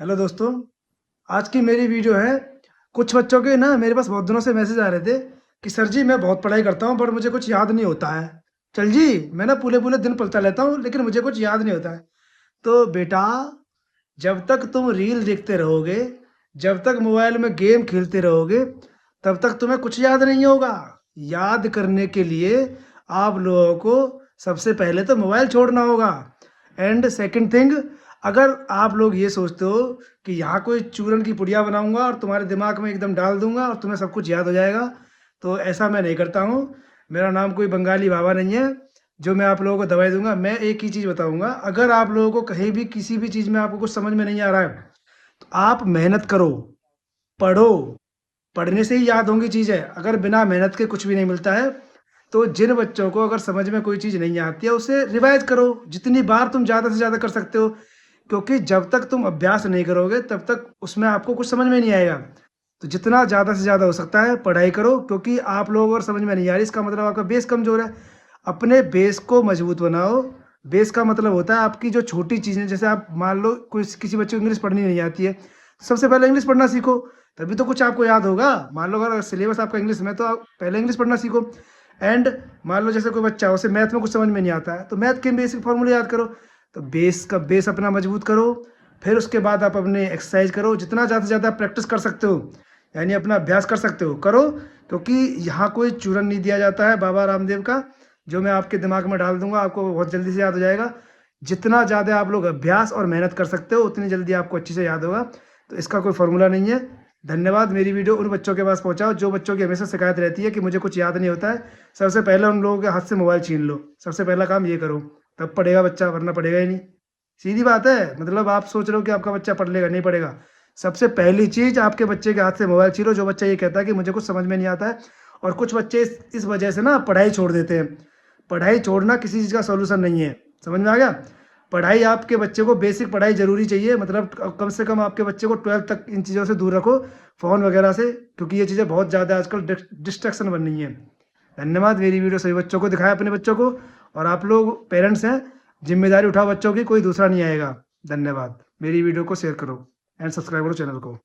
Hello दोस्तों, आज की मेरी वीडियो है। कुछ बच्चों के ना मेरे पास बहुत दिनों से मैसेज आ रहे थे कि सर जी मैं बहुत पढ़ाई करता हूँ पर मुझे कुछ याद नहीं होता है। चल जी, मैं ना पूरे पूरे दिन पढ़ता रहता हूँ लेकिन मुझे कुछ याद नहीं होता है। तो बेटा, जब तक तुम रील देखते रहोगे, जब तक मोबाइल में गेम खेलते रहोगे, तब तक तुम्हें कुछ याद नहीं होगा। याद करने के लिए आप लोगों को सबसे पहले तो मोबाइल छोड़ना होगा। एंड सेकंड थिंग, अगर आप लोग ये सोचते हो कि यहाँ कोई चूरन की पुड़िया बनाऊंगा और तुम्हारे दिमाग में एकदम डाल दूंगा और तुम्हें सब कुछ याद हो जाएगा, तो ऐसा मैं नहीं करता हूँ। मेरा नाम कोई बंगाली बाबा नहीं है जो मैं आप लोगों को दवाई दूंगा। मैं एक ही चीज़ बताऊंगा, अगर आप लोगों को कहीं भी किसी भी चीज़ में आपको कुछ समझ में नहीं आ रहा है तो आप मेहनत करो, पढ़ो। पढ़ने से ही याद होंगी चीज़ें। अगर बिना मेहनत के कुछ भी नहीं मिलता है, तो जिन बच्चों को अगर समझ में कोई चीज़ नहीं आती है उसे रिवाइज करो जितनी बार तुम ज़्यादा से ज़्यादा कर सकते हो। क्योंकि जब तक तुम अभ्यास नहीं करोगे तब तक उसमें आपको कुछ समझ में नहीं आएगा। तो जितना ज़्यादा से ज़्यादा हो सकता है पढ़ाई करो, क्योंकि आप लोगों को अगर समझ में नहीं आ रही इसका मतलब आपका बेस कमज़ोर है। अपने बेस को मजबूत बनाओ। बेस का मतलब होता है आपकी जो छोटी चीज़ें, जैसे आप मान लो कोई किसी बच्चे को इंग्लिश पढ़नी नहीं आती है, सबसे पहले इंग्लिश पढ़ना सीखो, तभी तो कुछ आपको याद होगा। मान लो अगर सिलेबस आपका इंग्लिश में, तो आप पहले इंग्लिश पढ़ना सीखो। एंड मान लो जैसे कोई बच्चा है, उसे मैथ में कुछ समझ में नहीं आता है, तो मैथ के बेसिक फॉर्मूले याद करो। तो बेस अपना मजबूत करो। फिर उसके बाद आप अपने एक्सरसाइज करो, जितना ज़्यादा से ज़्यादा प्रैक्टिस कर सकते हो, यानी अपना अभ्यास कर सकते हो करो। क्योंकि यहाँ कोई चूरन नहीं दिया जाता है बाबा रामदेव का, जो मैं आपके दिमाग में डाल दूंगा, आपको बहुत जल्दी से याद हो जाएगा। जितना ज़्यादा आप लोग अभ्यास और मेहनत कर सकते हो उतनी जल्दी आपको अच्छी से याद होगा। तो इसका कोई फॉर्मूला नहीं है। धन्यवाद। मेरी वीडियो उन बच्चों के पास पहुंचाओ जो बच्चों की हमेशा शिकायत रहती है कि मुझे कुछ याद नहीं होता है। सबसे पहले उन लोगों के हाथ से मोबाइल छीन लो, सबसे पहला काम ये करो, तब पढ़ेगा बच्चा, वरना पढ़ेगा ही नहीं। सीधी बात है। मतलब आप सोच रहे हो कि आपका बच्चा पढ़ लेगा, नहीं पढ़ेगा। सबसे पहली चीज़, आपके बच्चे के हाथ से मोबाइल छीनो। जो बच्चा ये कहता है कि मुझे कुछ समझ में नहीं आता है, और कुछ बच्चे इस वजह से ना पढ़ाई छोड़ देते हैं। पढ़ाई छोड़ना किसी चीज़ का सॉल्यूशन नहीं है। समझ में आ गया? पढ़ाई, आपके बच्चे को बेसिक पढ़ाई जरूरी चाहिए, मतलब कम से कम आपके बच्चे को 12th तक इन चीज़ों से दूर रखो, फ़ोन वगैरह से, क्योंकि ये चीज़ें बहुत ज़्यादा आजकल डिस्ट्रैक्शन बन रही हैं। धन्यवाद। मेरी वीडियो सभी बच्चों को दिखाया, अपने बच्चों को। और आप लोग पेरेंट्स हैं, जिम्मेदारी उठाओ बच्चों की, कोई दूसरा नहीं आएगा। धन्यवाद। मेरी वीडियो को शेयर करो एंड सब्सक्राइब करो चैनल को।